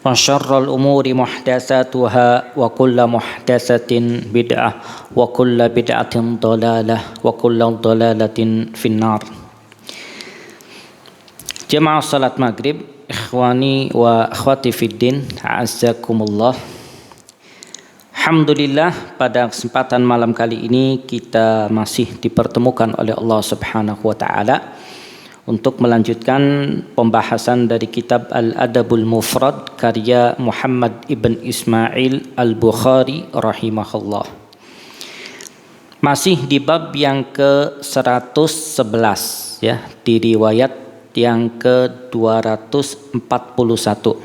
وشر الأمور محدثاتها وكل محدثة بدعة وكل بدعة ضلالة وكل ضلالة في النار. Jemaah salat maghrib, ikhwani wa akhwati fiddin, a'azzakumullah. Alhamdulillah, pada kesempatan malam kali ini kita masih dipertemukan oleh Allah Subhanahu wa taala untuk melanjutkan pembahasan dari kitab Al-Adabul Mufrad karya Muhammad ibn Ismail Al-Bukhari rahimahullah. Masih di bab yang ke-111 ya, di riwayat yang ke-241.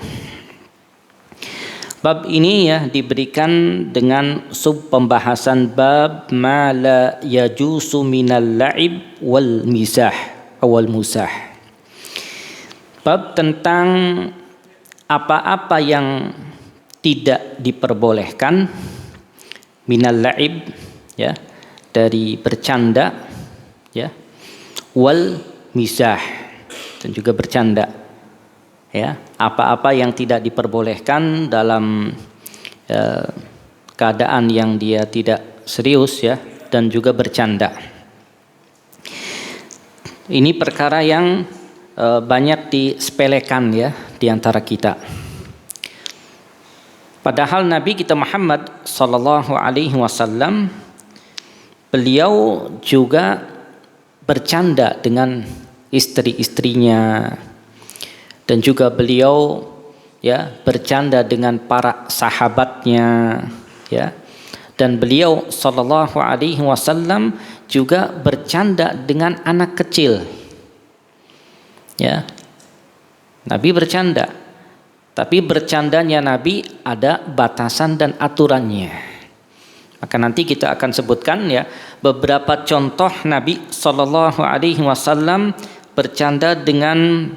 Bab ini ya diberikan dengan sub pembahasan bab ma la yajusu minal la'ib wal mizah awal musah. Bab tentang apa-apa yang tidak diperbolehkan minal la'ib ya, dari bercanda ya, wal mizah dan juga bercanda ya, apa-apa yang tidak diperbolehkan dalam keadaan yang dia tidak serius ya, dan juga bercanda. Ini perkara yang banyak disepelekan ya di antara kita. Padahal Nabi kita Muhammad sallallahu alaihi wasallam beliau juga bercanda dengan istri-istrinya, dan juga beliau ya bercanda dengan para sahabatnya ya, dan beliau sallallahu alaihi wasallam juga bercanda dengan anak kecil ya. Nabi bercanda, tapi bercandanya Nabi ada batasan dan aturannya. Maka nanti kita akan sebutkan ya beberapa contoh Nabi sallallahu alaihi wasallam bercanda dengan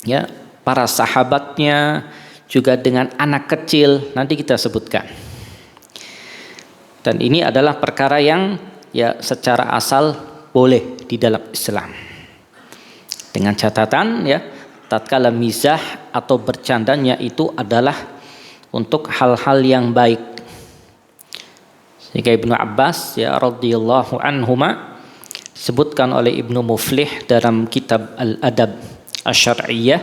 ya para sahabatnya, juga dengan anak kecil, nanti kita sebutkan. Dan ini adalah perkara yang ya secara asal boleh di dalam Islam. Dengan catatan ya, tatkala mizah atau bercandanya itu adalah untuk hal-hal yang baik. Sehingga Ibnu Abbas ya radhiyallahu anhuma, sebutkan oleh Ibnu Muflih dalam kitab Al-Adab Asy-Syar'iyyah,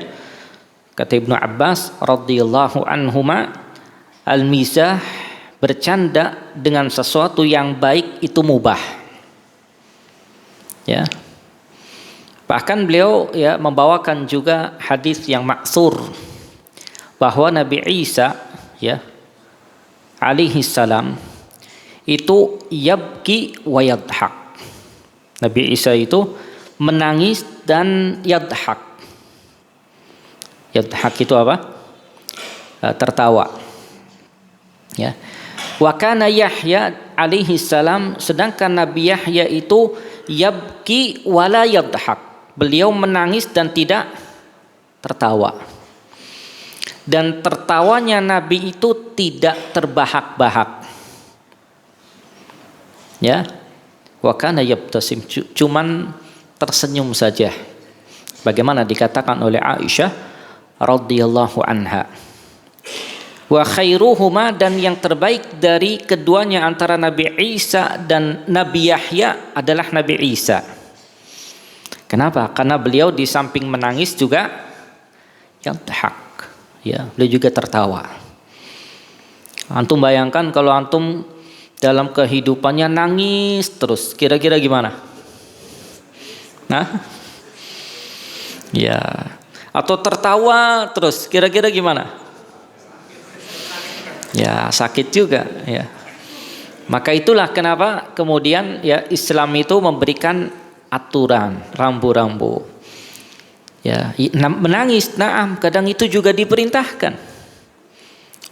kata Ibnu Abbas radhiyallahu anhuma, al-mizah bercanda dengan sesuatu yang baik itu mubah ya. Bahkan beliau ya membawakan juga hadis yang maksur bahwa Nabi Isa ya alaihi salam itu yabki wa yadhak. Nabi Isa itu menangis dan yadhak. Yadhak itu apa? Tertawa. Ya. Wa kana Yahya alaihi salam, sedangkan Nabi Yahya itu yabki wala yadhak. Beliau menangis dan tidak tertawa. Dan tertawanya Nabi itu tidak terbahak-bahak. Ya. Wa kana yabtasim, cuman tersenyum saja. Bagaimana dikatakan oleh Aisyah radhiyallahu anha. Wa khairuhuma, dan yang terbaik dari keduanya antara Nabi Isa dan Nabi Yahya adalah Nabi Isa. Kenapa? Karena beliau di samping menangis juga yadhak. Ya, beliau juga tertawa. Antum bayangkan kalau antum dalam kehidupannya nangis terus, kira-kira gimana? Nah, ya, atau tertawa terus, kira-kira gimana? Ya, sakit juga ya. Maka itulah kenapa kemudian ya Islam itu memberikan aturan rambu-rambu. Ya, menangis, naam, kadang itu juga diperintahkan.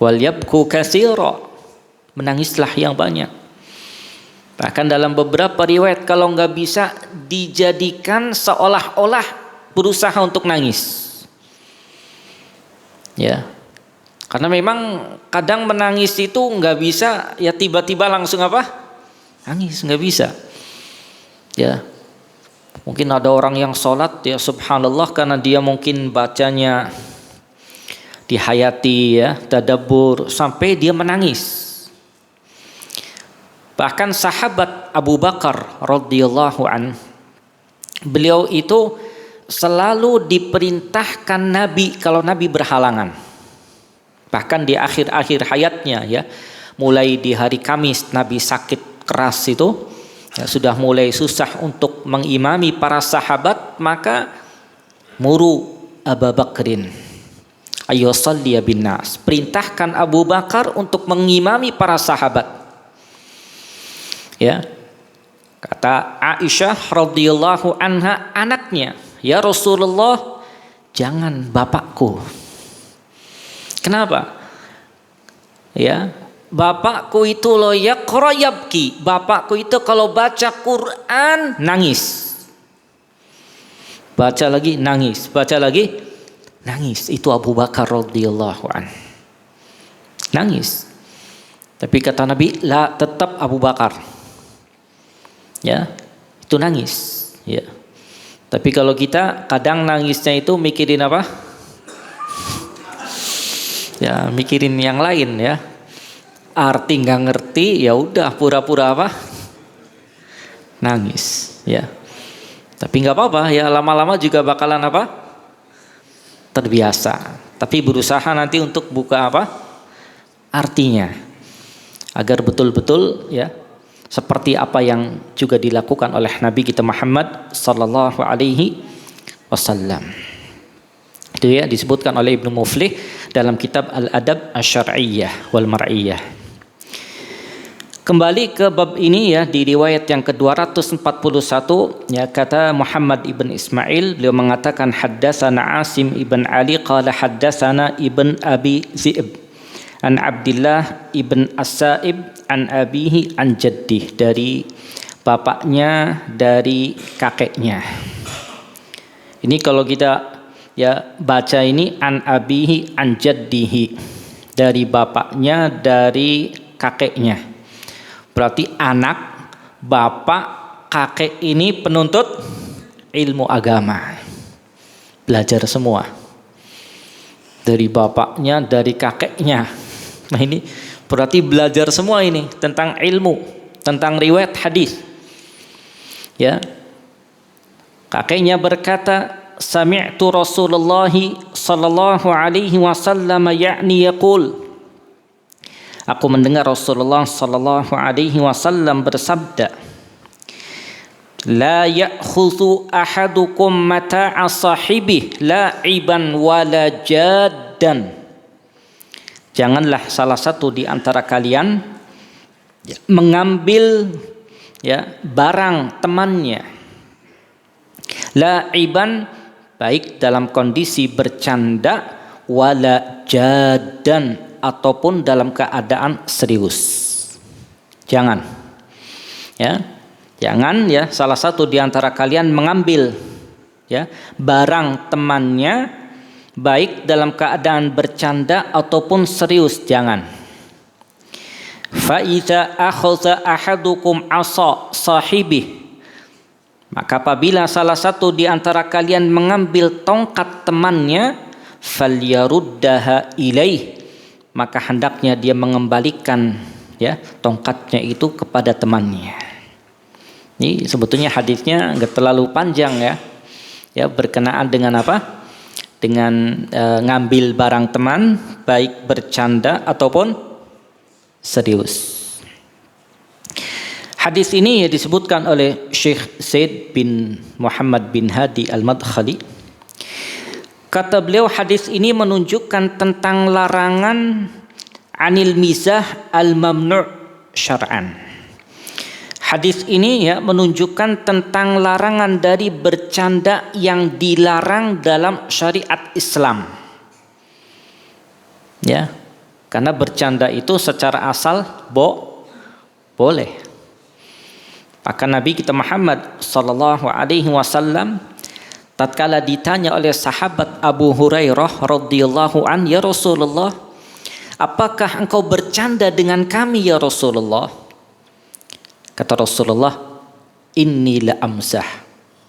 Wal yabku katsira, menangislah yang banyak. Bahkan dalam beberapa riwayat kalau nggak bisa dijadikan seolah-olah berusaha untuk nangis. Ya, karena memang kadang menangis itu nggak bisa ya tiba-tiba langsung apa? Nangis, nggak bisa. Ya, mungkin ada orang yang sholat ya subhanallah karena dia mungkin bacanya dihayati ya, tadabbur sampai dia menangis. Bahkan sahabat Abu Bakar radhiyallahu an, beliau itu selalu diperintahkan Nabi kalau Nabi berhalangan. Bahkan di akhir-akhir hayatnya ya, mulai di hari Kamis Nabi sakit keras itu, ya, sudah mulai susah untuk mengimami para sahabat, maka muru Abu Bakrin ayo salli bin nas, perintahkan Abu Bakar untuk mengimami para sahabat. Ya, kata Aisyah radhiyallahu anha anaknya, ya Rasulullah, jangan bapakku. Kenapa? Ya, bapakku itu loh yaqra yabki, bapakku itu kalau baca Quran nangis, baca lagi nangis, baca lagi nangis. Itu Abu Bakar radhiyallahu an, nangis. Tapi kata Nabi, la, tetap Abu Bakar. Ya, itu nangis. Ya. Tapi kalau kita kadang nangisnya itu mikirin apa? Ya, mikirin yang lain ya. Arti nggak ngerti, ya udah pura-pura apa? Nangis. Ya. Tapi nggak apa-apa ya, lama-lama juga bakalan apa? Terbiasa. Tapi berusaha nanti untuk buka apa? Artinya. Agar betul-betul ya, seperti apa yang juga dilakukan oleh Nabi kita Muhammad sallallahu alaihi wasallam. Itu ya disebutkan oleh Ibnu Muflih dalam kitab Al-Adab Asy-Syar'iyyah wal Mar'iyyah. Kembali ke bab ini ya, di riwayat yang ke-241 ya, kata Muhammad ibn Ismail, beliau mengatakan haddatsana Asim ibn Ali qala haddatsana ibn Abi Zi'b an Abdullah ibn As-Sa'ib an abihi an jaddih, dari bapaknya dari kakeknya. Ini kalau kita ya baca ini an abihi an jaddihi, dari bapaknya dari kakeknya. Berarti anak, bapak, kakek ini penuntut ilmu agama. Belajar semua. Dari bapaknya, dari kakeknya. Nah ini berarti belajar semua ini tentang ilmu, tentang riwayat hadis. Ya. Kakeknya berkata, sami'tu Rasulullah sallallahu alaihi wasallam ya'ni yaqul, aku mendengar Rasulullah sallallahu alaihi wasallam bersabda, la ya'khudhu ahadukum mata'a sahibih la'iban wala jaddan. Janganlah salah satu di antara kalian mengambil ya barang temannya, la'iban, baik dalam kondisi bercanda, wala jaddan, ataupun dalam keadaan serius. Jangan ya, jangan ya salah satu di antara kalian mengambil ya barang temannya, baik dalam keadaan bercanda ataupun serius, jangan. Fa idza akhadha ahadukum asa sahibih, maka apabila salah satu di antara kalian mengambil tongkat temannya, falyaruddaha ilaih, maka hendaknya dia mengembalikan ya tongkatnya itu kepada temannya. Ini sebetulnya hadisnya enggak terlalu panjang ya. Ya, berkenaan dengan apa? Dengan ngambil barang teman, baik bercanda ataupun serius. Hadis ini ya disebutkan oleh Syekh Zaid bin Muhammad bin Hadi Al-Madkhali. Kata beliau, hadis ini menunjukkan tentang larangan anil mizah al-mamnu' syar'an. Hadis ini ya menunjukkan tentang larangan dari bercanda yang dilarang dalam syariat Islam. Ya, karena bercanda itu secara asal boleh. Maka Nabi kita Muhammad sallallahu alaihi wasallam tatkala ditanya oleh sahabat Abu Hurairah radhiyallahu an, ya Rasulullah, apakah engkau bercanda dengan kami ya Rasulullah? Kata Rasulullah, inni la amzah,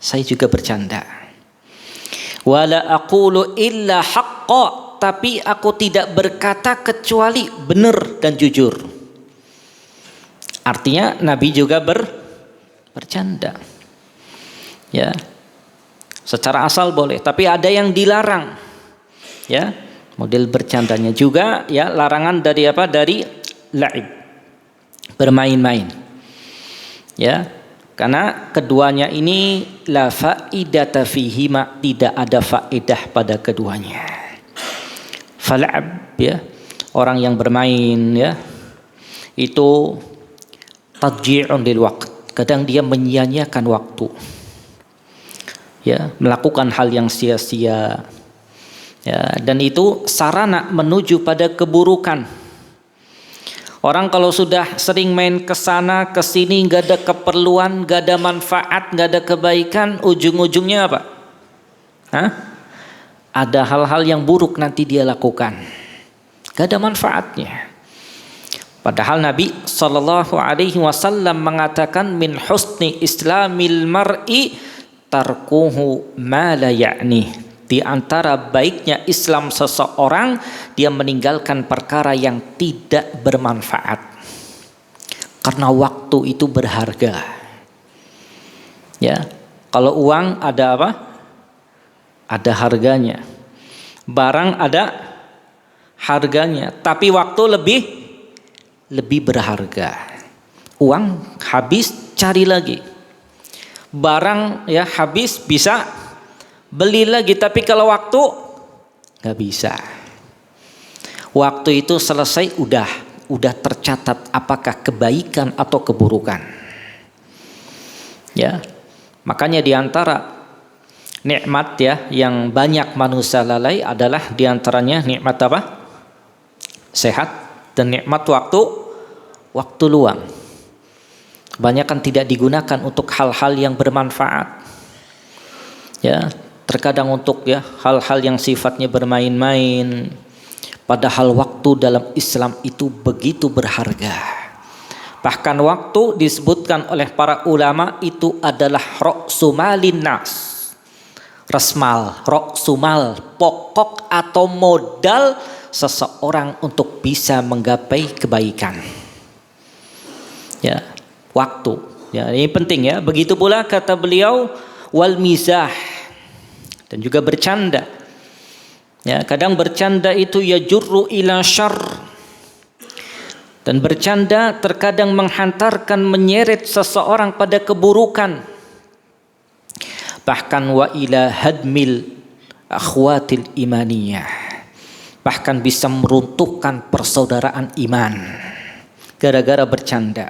saya juga bercanda. Wala aqulu illa haqqa, tetapi aku tidak berkata kecuali benar dan jujur. Artinya Nabi juga bercanda. Ya. Secara asal boleh, tapi ada yang dilarang. Ya. Model bercandanya juga ya, larangan dari apa? Dari la'ib. Bermain-main. Ya. Karena keduanya ini la faidata fihima, tidak ada faedah pada keduanya. Fal'ab ya, orang yang bermain ya, itu tadji'un lil waqt. Kadang dia menyia-nyiakan waktu. Ya, melakukan hal yang sia-sia. Ya, dan itu sarana menuju pada keburukan. Orang kalau sudah sering main ke sana ke sini, nggak ada keperluan, nggak ada manfaat, nggak ada kebaikan, ujung-ujungnya apa? Hah? Ada hal-hal yang buruk nanti dia lakukan, nggak ada manfaatnya. Padahal Nabi Shallallahu Alaihi Wasallam mengatakan min husni islamil mar'i tarkuhu ma la ya'ni. Di antara baiknya Islam seseorang, dia meninggalkan perkara yang tidak bermanfaat. Karena waktu itu berharga. Ya, kalau uang ada apa? Ada harganya. Barang ada harganya, tapi waktu lebih berharga. Uang habis, cari lagi. Barang ya habis, bisa beli lagi, tapi kalau waktu nggak bisa. Waktu itu selesai, udah tercatat apakah kebaikan atau keburukan. Ya, makanya diantara nikmat ya yang banyak manusia lalai adalah diantaranya nikmat apa? Sehat dan nikmat waktu luang. Banyak kan tidak digunakan untuk hal-hal yang bermanfaat. Ya. Terkadang untuk ya hal-hal yang sifatnya bermain-main, padahal waktu dalam Islam itu begitu berharga. Bahkan waktu disebutkan oleh para ulama itu adalah ra'sumalin nas. Rasmal, ra'sumal, pokok atau modal seseorang untuk bisa menggapai kebaikan. Ya, waktu. Ya, ini penting ya. Begitu pula kata beliau wal mizah. Dan juga bercanda. Ya, kadang bercanda itu ya jurru ila syarr. Dan bercanda terkadang menghantarkan, menyeret seseorang pada keburukan. Bahkan wa ila hadmil akhwatil imaniyah. Bahkan bisa meruntuhkan persaudaraan iman gara-gara bercanda.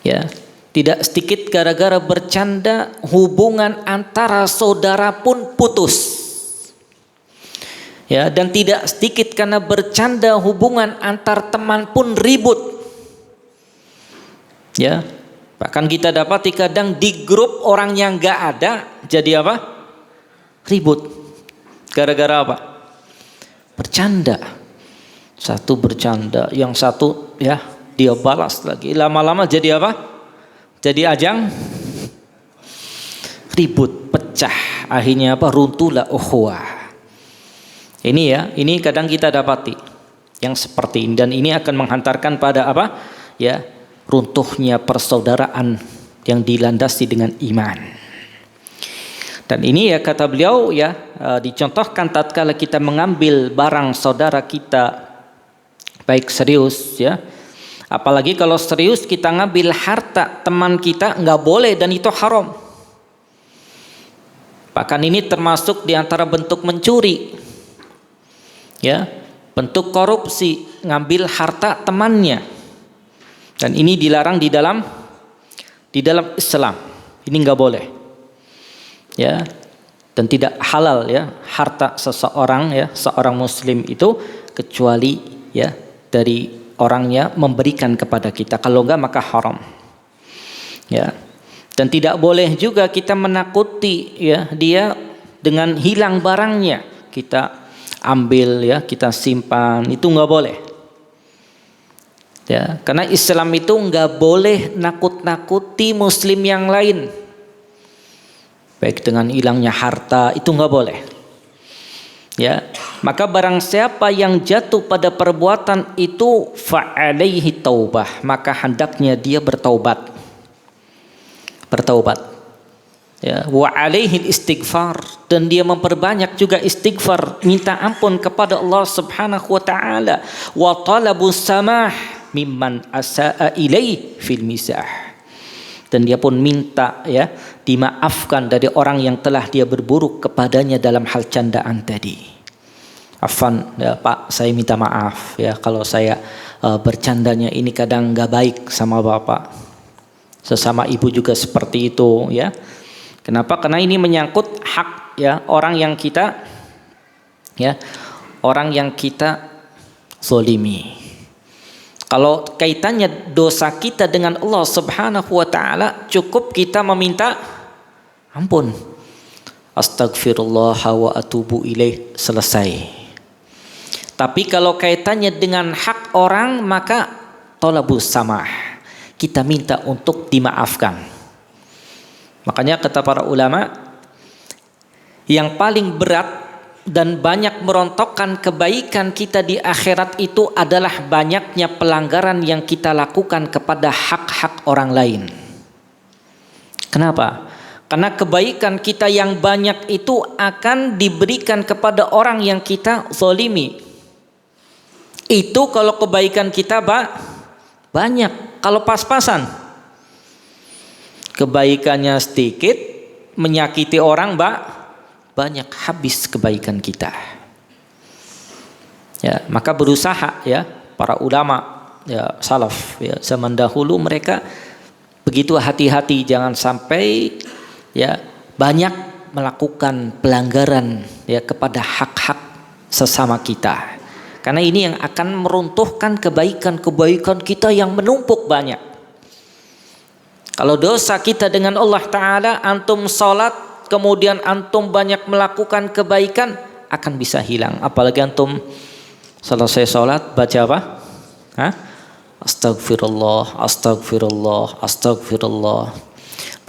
Ya. Tidak sedikit gara-gara bercanda hubungan antara saudara pun putus. Ya, dan tidak sedikit karena bercanda hubungan antar teman pun ribut. Ya, bahkan kita dapati kadang di grup orang yang nggak ada jadi apa? Ribut. Gara-gara apa? Bercanda. Satu bercanda, yang satu ya dia balas lagi. Lama-lama jadi apa? Jadi ajang ribut, pecah, akhirnya apa? Runtuhlah ukhuwah. Ini ya, ini kadang kita dapati yang seperti ini, dan ini akan menghantarkan pada apa? Ya, runtuhnya persaudaraan yang dilandasi dengan iman. Dan ini ya kata beliau ya, dicontohkan tatkala kita mengambil barang saudara kita, baik serius ya. Apalagi kalau serius kita ngambil harta teman kita, nggak boleh, dan itu haram. Bahkan ini termasuk diantara bentuk mencuri, ya, bentuk korupsi, ngambil harta temannya, dan ini dilarang di dalam Islam. Ini nggak boleh, ya, dan tidak halal ya harta seseorang ya, seorang Muslim itu kecuali ya dari orangnya memberikan kepada kita. Kalau enggak maka haram. Ya. Dan tidak boleh juga kita menakuti ya dia dengan hilang barangnya. Kita ambil ya, kita simpan, itu enggak boleh. Ya, karena Islam itu enggak boleh nakut-nakuti muslim yang lain. Baik dengan hilangnya harta, itu enggak boleh. Ya, maka barang siapa yang jatuh pada perbuatan itu fa'alaihi taubah, maka hendaknya dia bertaubat. Ya, wa alaihi istighfar, dan dia memperbanyak juga istighfar, minta ampun kepada Allah Subhanahu wa taala, wa talabus samah mimman asaa ilaih fil misah. Dan dia pun minta ya dimaafkan dari orang yang telah dia berburuk kepadanya dalam hal candaan tadi. Afan ya Pak, saya minta maaf ya kalau saya bercandanya ini kadang nggak baik sama Bapak. Sesama ibu juga seperti itu ya. Kenapa? Karena ini menyangkut hak ya orang yang kita zolimi. Kalau kaitannya dosa kita dengan Allah Subhanahu wa taala, cukup kita meminta ampun. Astagfirullah wa atubu ilaih, selesai. Tapi kalau kaitannya dengan hak orang, maka tolabus samah. Kita minta untuk dimaafkan. Makanya kata para ulama, yang paling berat dan banyak merontokkan kebaikan kita di akhirat itu adalah banyaknya pelanggaran yang kita lakukan kepada hak-hak orang lain. Kenapa? Karena kebaikan kita yang banyak itu akan diberikan kepada orang yang kita zalimi. Itu kalau kebaikan kita banyak, kalau pas-pasan. Kebaikannya sedikit, menyakiti orang banyak, habis kebaikan kita. Ya, maka berusaha ya para ulama ya salaf ya zaman dahulu, mereka begitu hati-hati jangan sampai ya banyak melakukan pelanggaran ya kepada hak-hak sesama kita. Karena ini yang akan meruntuhkan kebaikan-kebaikan kita yang menumpuk banyak. Kalau dosa kita dengan Allah Ta'ala, antum salat kemudian antum banyak melakukan kebaikan, akan bisa hilang. Apalagi antum selesai sholat baca apa? Astagfirullah, astagfirullah, astagfirullah.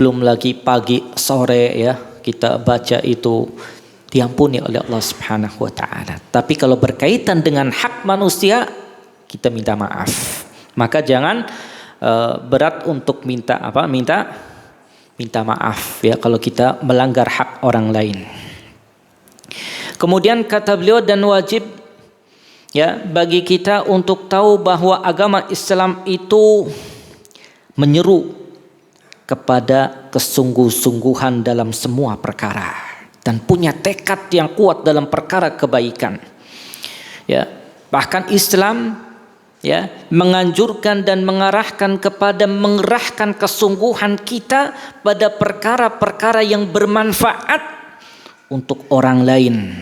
Belum lagi pagi sore ya kita baca itu, diampuni oleh Allah Subhanahu wa taala. Tapi kalau berkaitan dengan hak manusia, kita minta maaf. Maka jangan berat untuk minta maaf ya kalau kita melanggar hak orang lain. Kemudian kata beliau, dan wajib ya bagi kita untuk tahu bahwa agama Islam itu menyeru kepada kesungguh-sungguhan dalam semua perkara dan punya tekad yang kuat dalam perkara kebaikan. Ya, bahkan Islam ya menganjurkan dan mengarahkan kepada mengerahkan kesungguhan kita pada perkara-perkara yang bermanfaat untuk orang lain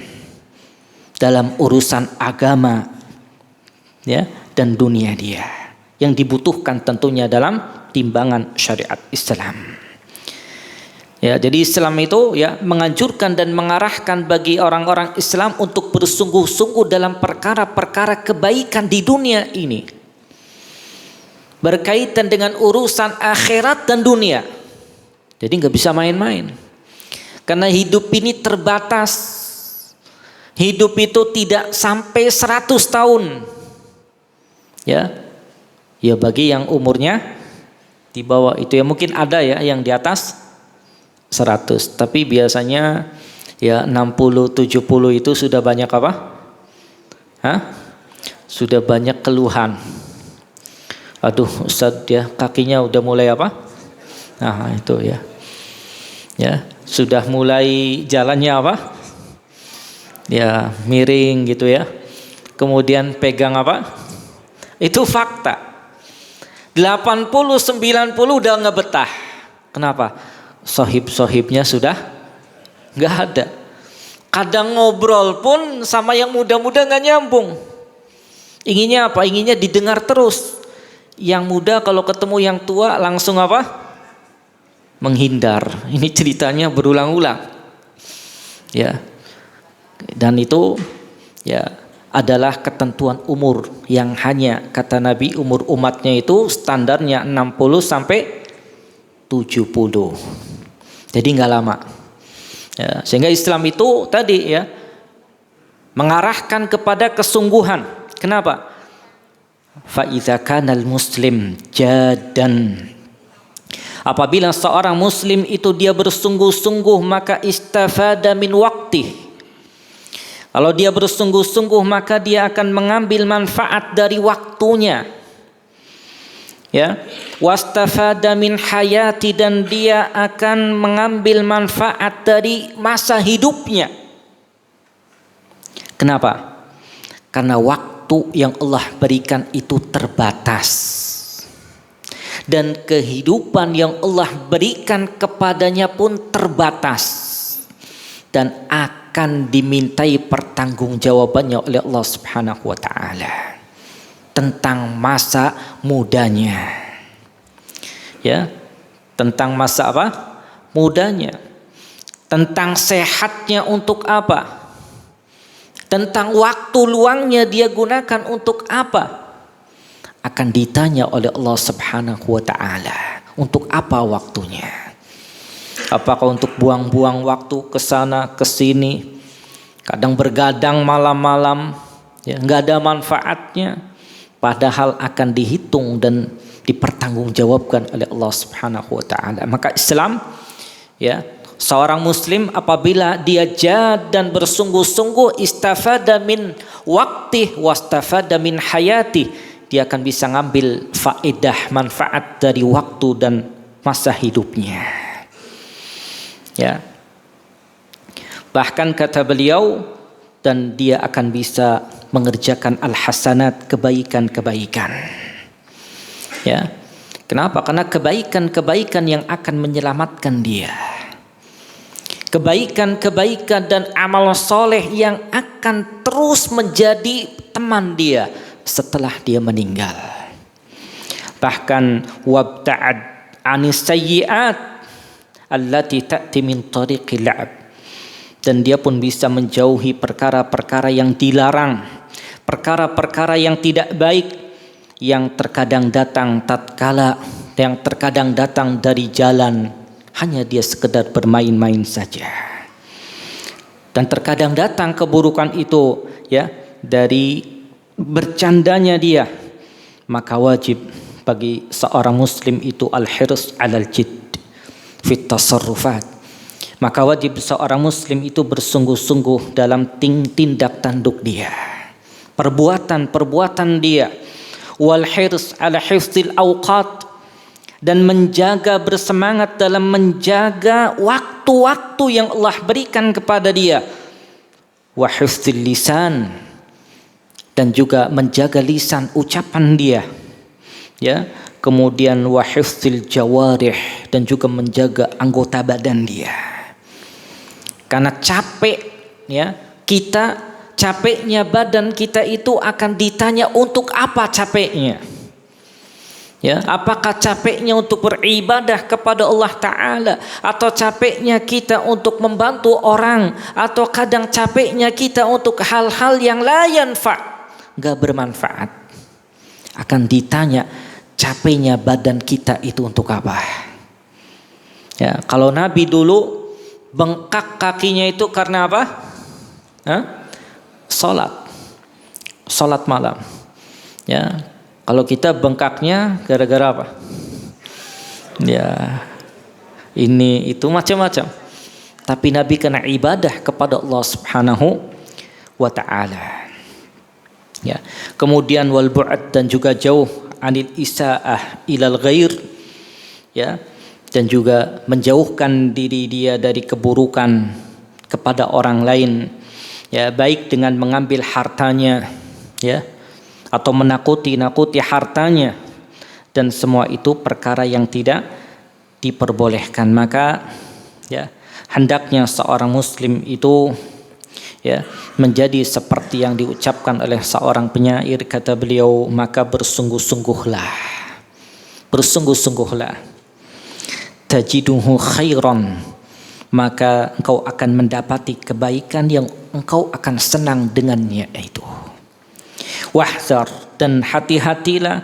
dalam urusan agama ya dan dunia dia, yang dibutuhkan tentunya dalam timbangan syariat Islam. Ya, jadi Islam itu ya menganjurkan dan mengarahkan bagi orang-orang Islam untuk bersungguh-sungguh dalam perkara-perkara kebaikan di dunia ini, berkaitan dengan urusan akhirat dan dunia. Jadi nggak bisa main-main, karena hidup ini terbatas. Hidup itu tidak sampai 100 tahun. Ya bagi yang umurnya di bawah itu ya mungkin ada ya yang di atas 100, tapi biasanya ya 60-70 itu sudah banyak apa? Sudah banyak keluhan. Aduh Ustaz ya kakinya udah mulai apa? Nah itu ya. Ya, sudah mulai jalannya apa? Ya miring gitu ya. Kemudian pegang apa? Itu fakta. 80-90 udah nggak betah. Kenapa? Sohib-sohibnya sudah nggak ada. Kadang ngobrol pun sama yang muda-muda nggak nyambung. Inginnya apa? Inginnya didengar terus. Yang muda kalau ketemu yang tua langsung apa? Menghindar. Ini ceritanya berulang-ulang. Ya. Dan itu ya adalah ketentuan umur yang hanya kata Nabi umur umatnya itu standarnya 60 sampai 70. Jadi nggak lama. Ya, sehingga Islam itu tadi ya mengarahkan kepada kesungguhan. Kenapa? Fa idza kana al-muslim jadan, apabila seorang muslim itu dia bersungguh-sungguh, maka istafada min waqtih. Kalau dia bersungguh-sungguh, maka dia akan mengambil manfaat dari waktunya. Ya, wastafada min hayati, dan dia akan mengambil manfaat dari masa hidupnya. Kenapa? Karena waktu yang Allah berikan itu terbatas, dan kehidupan yang Allah berikan kepadanya pun terbatas, dan akan dimintai pertanggungjawabannya oleh Allah Subhanahu wa taala tentang masa mudanya. Ya, tentang masa apa? Mudanya. Tentang sehatnya untuk apa? Tentang waktu luangnya dia gunakan untuk apa? Akan ditanya oleh Allah Subhanahu wa taala, untuk apa waktunya? Apakah untuk buang-buang waktu ke sana ke sini, kadang bergadang malam-malam, ya, nggak ada manfaatnya, padahal akan dihitung dan dipertanggungjawabkan oleh Allah Subhanahu wa taala. Maka Islam, ya, seorang muslim apabila dia jad dan bersungguh-sungguh, istafada min waqtih wastafada min hayati, dia akan bisa ngambil faedah manfaat dari waktu dan masa hidupnya. Ya. Bahkan kata beliau, dan dia akan bisa mengerjakan al-hasanat, kebaikan-kebaikan. Ya. Kenapa? Karena kebaikan-kebaikan yang akan menyelamatkan dia. Kebaikan-kebaikan dan amal soleh yang akan terus menjadi teman dia setelah dia meninggal. Bahkan wabta'ad anis sayyi'at allati ta'ti min tariqil la'ab, dan dia pun bisa menjauhi perkara-perkara yang dilarang, perkara-perkara yang tidak baik, yang terkadang datang tatkala, yang terkadang datang dari jalan hanya dia sekedar bermain-main saja, dan terkadang datang keburukan itu, ya, dari bercandanya dia. Maka wajib bagi seorang muslim itu al-hirs 'alal jidd fit tasarrufat. Maka wajib seorang muslim itu bersungguh-sungguh dalam tindak tanduk dia, perbuatan-perbuatan dia. Wal hirs 'ala hifdzil awqat, dan menjaga, bersemangat dalam menjaga waktu-waktu yang Allah berikan kepada dia. Wa hifdzil lisan, dan juga menjaga lisan ucapan dia. Ya, kemudian wa hifdzil jawarih, dan juga menjaga anggota badan dia. Karena capek, ya, kita capeknya badan kita itu akan ditanya untuk apa capeknya. Ya, apakah capeknya untuk beribadah kepada Allah Ta'ala, atau capeknya kita untuk membantu orang, atau kadang capeknya kita untuk hal-hal yang la yanfa', gak bermanfaat. Akan ditanya capeknya badan kita itu untuk apa. Ya, kalau Nabi dulu bengkak kakinya itu karena apa? Salat malam. Ya, kalau kita bengkaknya gara-gara apa? Ya, ini itu macam-macam. Tapi Nabi kena ibadah kepada Allah Subhanahu wa taala. Ya. Kemudian wal bu'ad, dan juga jauh anil isaah ilal ghair. Ya. Dan juga menjauhkan diri dia dari keburukan kepada orang lain. Ya, baik dengan mengambil hartanya, ya, atau menakuti hartanya, dan semua itu perkara yang tidak diperbolehkan. Maka, ya, hendaknya seorang muslim itu, ya, menjadi seperti yang diucapkan oleh seorang penyair, kata beliau, maka bersungguh-sungguhlah, tajiduhu khairan, maka engkau akan mendapati kebaikan yang engkau akan senang dengannya itu. Wahzar, dan hati-hatilah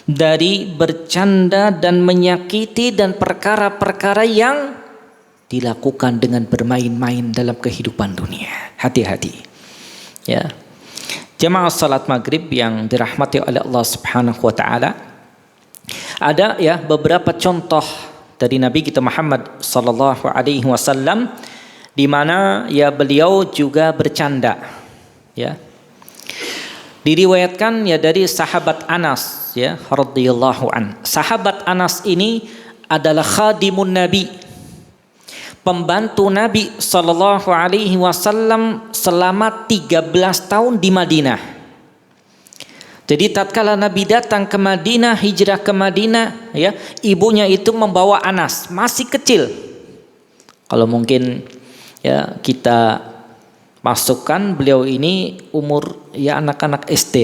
dari bercanda dan menyakiti dan perkara-perkara yang dilakukan dengan bermain-main dalam kehidupan dunia. Hati-hati. Ya. Jamaah salat maghrib yang dirahmati oleh Allah Subhanahu wa taala. Ada ya beberapa contoh dari Nabi kita Muhammad sallallahu alaihi wasallam di mana ya beliau juga bercanda. Ya. Diriwayatkan ya dari sahabat Anas ya radhiyallahu an. Sahabat Anas ini adalah khadimun Nabi, pembantu Nabi sallallahu alaihi wasallam selama 13 tahun di Madinah. Jadi tatkala Nabi datang ke Madinah, hijrah ke Madinah, ya, ibunya itu membawa Anas, masih kecil. Kalau mungkin ya kita masukkan beliau ini umur ya anak-anak SD,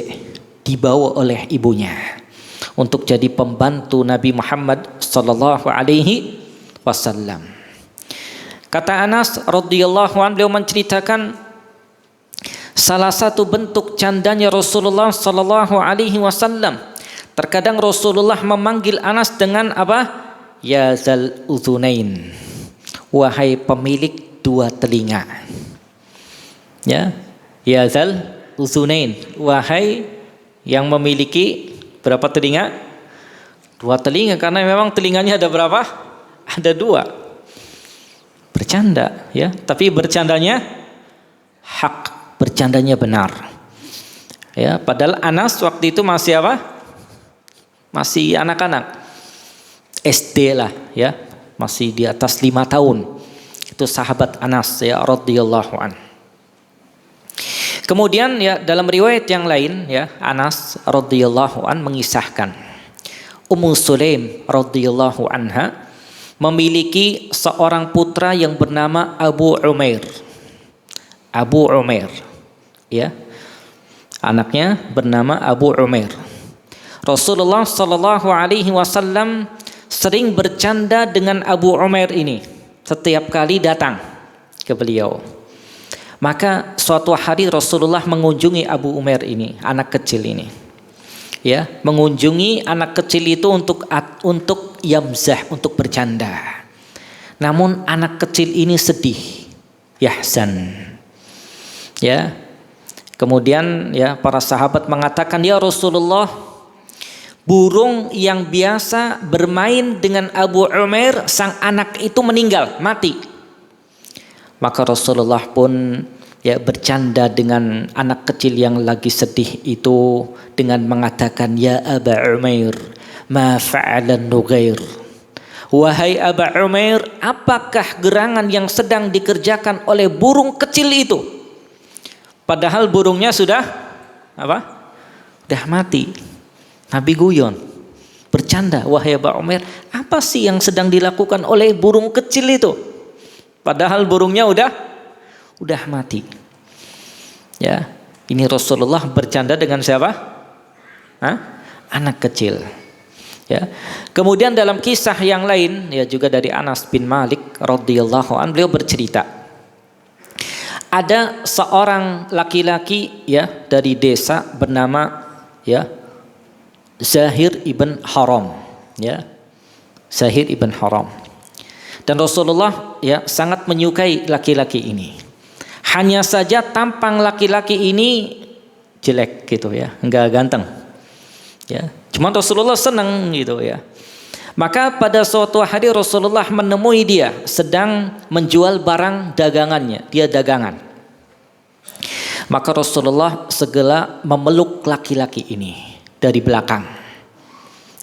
dibawa oleh ibunya untuk jadi pembantu Nabi Muhammad sallallahu alaihi wasallam. Kata Anas radhiyallahu anhu, beliau menceritakan salah satu bentuk candanya Rasulullah sallallahu alaihi wasallam. Terkadang Rasulullah memanggil Anas dengan apa? Ya zal udzunain. Wahai pemilik dua telinga. Ya. Ya zal udzunain. Wahai yang memiliki berapa telinga? Dua telinga, karena memang telinganya ada berapa? Ada dua. Bercanda ya, tapi bercandanya hak, bercandanya benar. Ya, padahal Anas waktu itu masih apa? Masih anak-anak. SD lah ya, masih di atas 5 tahun. Itu sahabat Anas ya radhiyallahu an. Kemudian ya dalam riwayat yang lain ya Anas radhiyallahu an mengisahkan Ummu Sulaim radhiyallahu anha memiliki seorang putra yang bernama Abu Umair. Abu Umair ya. Anaknya bernama Abu Umair. Rasulullah sallallahu alaihi wasallam sering bercanda dengan Abu Umair ini setiap kali datang ke beliau. Maka suatu hari Rasulullah mengunjungi Abu Umair ini, anak kecil ini. Ya, mengunjungi anak kecil itu untuk yamzah, untuk bercanda. Namun anak kecil ini sedih, yahzan. Ya. Kemudian ya para sahabat mengatakan, "Ya Rasulullah, burung yang biasa bermain dengan Abu Umair, sang anak itu meninggal, mati." Maka Rasulullah pun ya bercanda dengan anak kecil yang lagi sedih itu dengan mengatakan, "Ya Aba Umair, ma fa'alan nughair." Wahai Aba Umair, apakah gerangan yang sedang dikerjakan oleh burung kecil itu? Padahal burungnya sudah apa? Sudah mati. Nabi guyon, bercanda, "Wahai Aba Umair, apa sih yang sedang dilakukan oleh burung kecil itu? Padahal burungnya udah mati." Ya, ini Rasulullah bercanda dengan siapa? Anak kecil. Ya. Kemudian dalam kisah yang lain ya juga dari Anas bin Malik radhiyallahu anhu, beliau bercerita, ada seorang laki-laki ya dari desa bernama ya Zahir ibn Haram, ya. Zahir ibn Haram. Dan Rasulullah ya sangat menyukai laki-laki ini. Hanya saja tampang laki-laki ini jelek gitu ya, enggak ganteng. Ya, cuma Rasulullah senang gitu ya. Maka pada suatu hari Rasulullah menemui dia sedang menjual barang dagangannya, dia dagangan. Maka Rasulullah segera memeluk laki-laki ini dari belakang.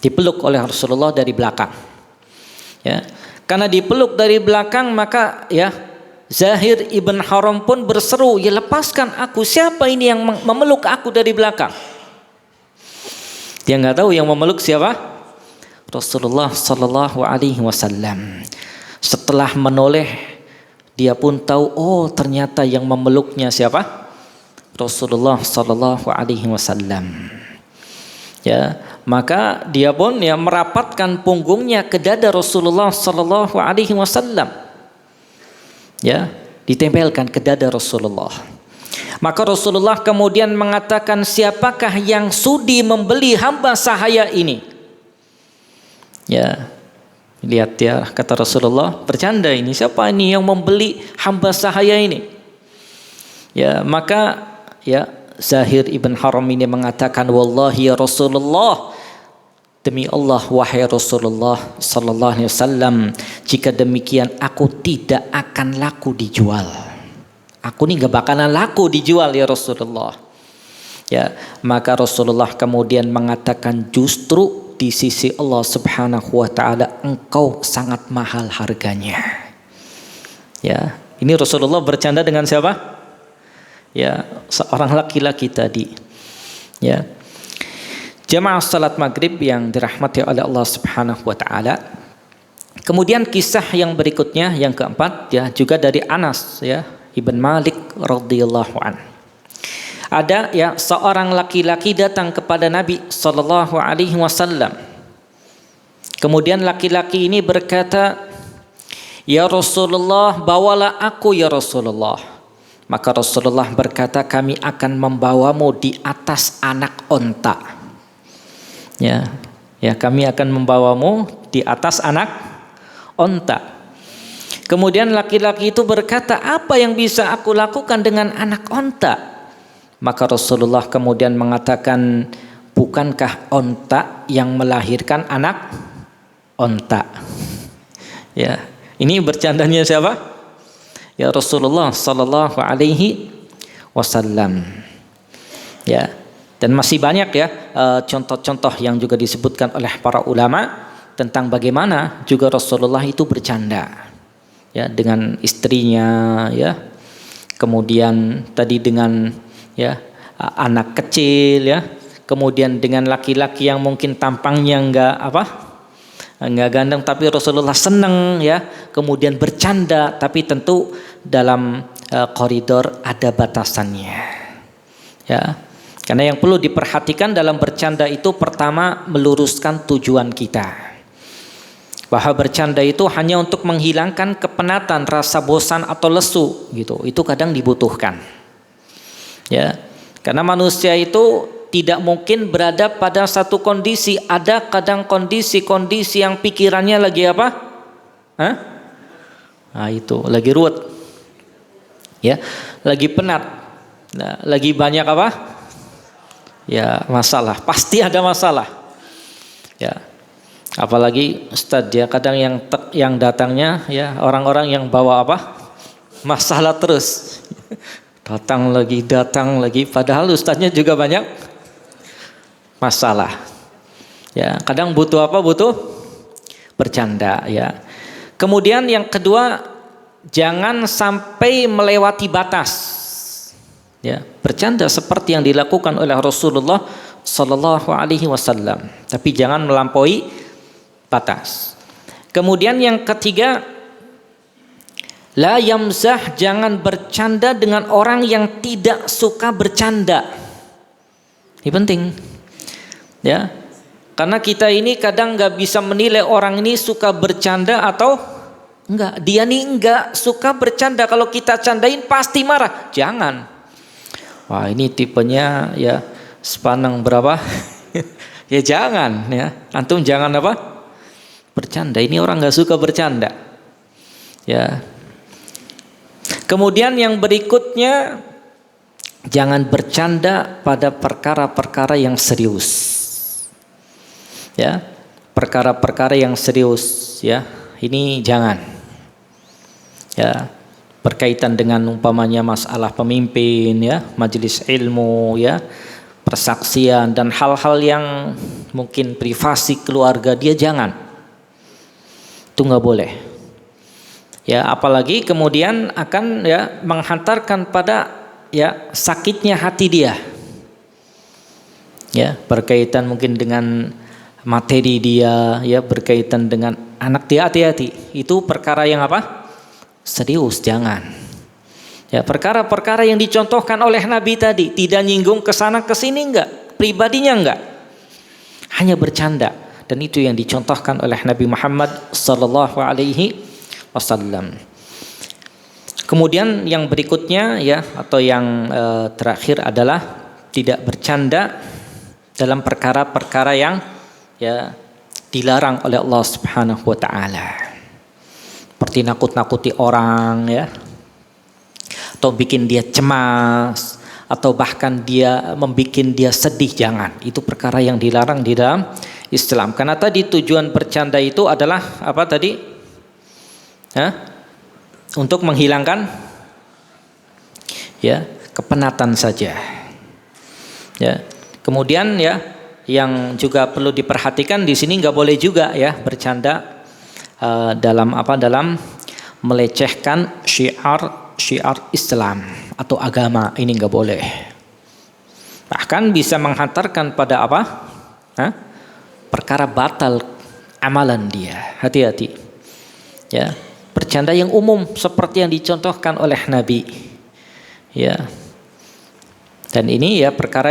Dipeluk oleh Rasulullah dari belakang. Ya. Karena dipeluk dari belakang, maka ya Zahir ibn Haram pun berseru, "Ya lepaskan aku, siapa ini yang memeluk aku dari belakang?" Dia nggak tahu yang memeluk siapa? Rasulullah sallallahu alaihi wasallam. Setelah menoleh, dia pun tahu, oh ternyata yang memeluknya siapa? Rasulullah sallallahu alaihi wasallam. Ya, maka dia pun ya merapatkan punggungnya ke dada Rasulullah sallallahu alaihi wasallam. Ya, ditempelkan ke dada Rasulullah. Maka Rasulullah kemudian mengatakan, "Siapakah yang sudi membeli hamba sahaya ini?" Ya, lihat ya, kata Rasulullah, bercanda ini, siapa ini yang membeli hamba sahaya ini? Ya, maka ya Zahir ibn Haram ini mengatakan, wallahi ya Rasulullah, demi Allah wahai Rasulullah sallallahu alaihi wasallam, jika demikian aku tidak akan laku dijual. Aku ini gak bakalan laku dijual ya Rasulullah. Ya, maka Rasulullah kemudian mengatakan, justru di sisi Allah Subhanahu wa taala engkau sangat mahal harganya. Ya, ini Rasulullah bercanda dengan siapa? Ya, seorang laki-laki tadi. Ya. Jamaah salat maghrib yang dirahmati oleh Allah Subhanahu wa taala. Kemudian kisah yang berikutnya yang keempat ya juga dari Anas ya Ibn Malik radhiyallahu an. Ada ya seorang laki-laki datang kepada Nabi sallallahu alaihi wasallam. Kemudian laki-laki ini berkata, "Ya Rasulullah, bawalah aku ya Rasulullah." Maka Rasulullah berkata, "Kami akan membawamu di atas anak onta." Ya, kami akan membawamu di atas anak onta. Kemudian laki-laki itu berkata, apa yang bisa aku lakukan dengan anak onta? Maka Rasulullah kemudian mengatakan, bukankah onta yang melahirkan anak onta? Ya, ini bercandanya siapa? Ya Rasulullah sallallahu alaihi wasallam. Ya. Dan masih banyak ya contoh-contoh yang juga disebutkan oleh para ulama tentang bagaimana juga Rasulullah itu bercanda ya dengan istrinya ya. Kemudian tadi dengan ya anak kecil ya. Kemudian dengan laki-laki yang mungkin tampangnya enggak ganteng tapi Rasulullah senang ya. Kemudian bercanda tapi tentu dalam koridor ada batasannya. Ya. Karena yang perlu diperhatikan dalam bercanda itu pertama meluruskan tujuan kita. Bahwa bercanda itu hanya untuk menghilangkan kepenatan, rasa bosan atau lesu gitu. Itu kadang dibutuhkan. Ya. Karena manusia itu tidak mungkin berada pada satu kondisi. Ada kadang kondisi-kondisi yang pikirannya lagi apa? Hah? Nah, itu lagi ruwet. Ya, lagi penat. Nah, lagi banyak apa? Ya masalah, pasti ada masalah. Ya, apalagi Ustadz ya kadang yang datangnya ya orang-orang yang bawa apa? Masalah terus. Datang lagi, padahal Ustadznya juga banyak masalah. Ya, kadang butuh apa? Butuh bercanda ya. Kemudian yang kedua, jangan sampai melewati batas. Ya, bercanda seperti yang dilakukan oleh Rasulullah sallallahu alaihi wasallam, tapi jangan melampaui batas. Kemudian yang ketiga, la yamzah, jangan bercanda dengan orang yang tidak suka bercanda. Ini penting. Ya. Karena kita ini kadang enggak bisa menilai orang ini suka bercanda atau enggak. Dia nih enggak suka bercanda, kalau kita candain pasti marah. Jangan. Wah, ini tipenya ya sepaneng berapa? Ya jangan ya. Antum jangan apa? Bercanda. Ini orang enggak suka bercanda. Ya. Kemudian yang berikutnya, jangan bercanda pada perkara-perkara yang serius. Ya. Perkara-perkara yang serius ya. Ini jangan. Ya. Berkaitan dengan umpamanya masalah pemimpin ya, majelis ilmu ya, persaksian dan hal-hal yang mungkin privasi keluarga dia jangan. Itu enggak boleh. Ya, apalagi kemudian akan ya menghantarkan pada ya sakitnya hati dia. Ya, berkaitan mungkin dengan materi dia ya, berkaitan dengan anak dia, hati-hati. Itu perkara yang apa? Serius, jangan. Ya, perkara-perkara yang dicontohkan oleh Nabi tadi tidak nyinggung ke sana ke sini enggak, pribadinya enggak. Hanya bercanda dan itu yang dicontohkan oleh Nabi Muhammad sallallahu alaihi wasallam. Kemudian yang berikutnya ya atau yang terakhir adalah tidak bercanda dalam perkara-perkara yang ya dilarang oleh Allah Subhanahu wa taala. Seperti nakut-nakuti orang ya, atau bikin dia cemas, atau bahkan dia membikin dia sedih, jangan. Itu perkara yang dilarang di dalam Islam. Karena tadi tujuan bercanda itu adalah apa tadi? Untuk menghilangkan ya kepenatan saja. Ya. Kemudian ya yang juga perlu diperhatikan di sini nggak boleh juga ya bercanda dalam melecehkan syiar Islam atau agama, ini nggak boleh. Bahkan bisa menghantarkan pada apa? Perkara batal amalan dia. Hati-hati. Ya, bercanda yang umum seperti yang dicontohkan oleh Nabi. Ya. Dan ini ya perkara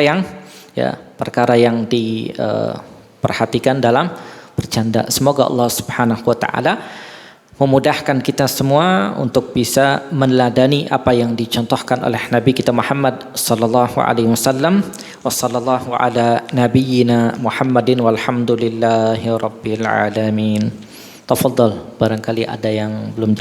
yang diperhatikan dalam bercanda. Semoga Allah Subhanahu wa taala memudahkan kita semua untuk bisa meneladani apa yang dicontohkan oleh Nabi kita Muhammad sallallahu alaihi wasallam. Wa sallallahu ala nabiyyina Muhammadin walhamdulillahi rabbil alamin. Tafadhal, barangkali ada yang belum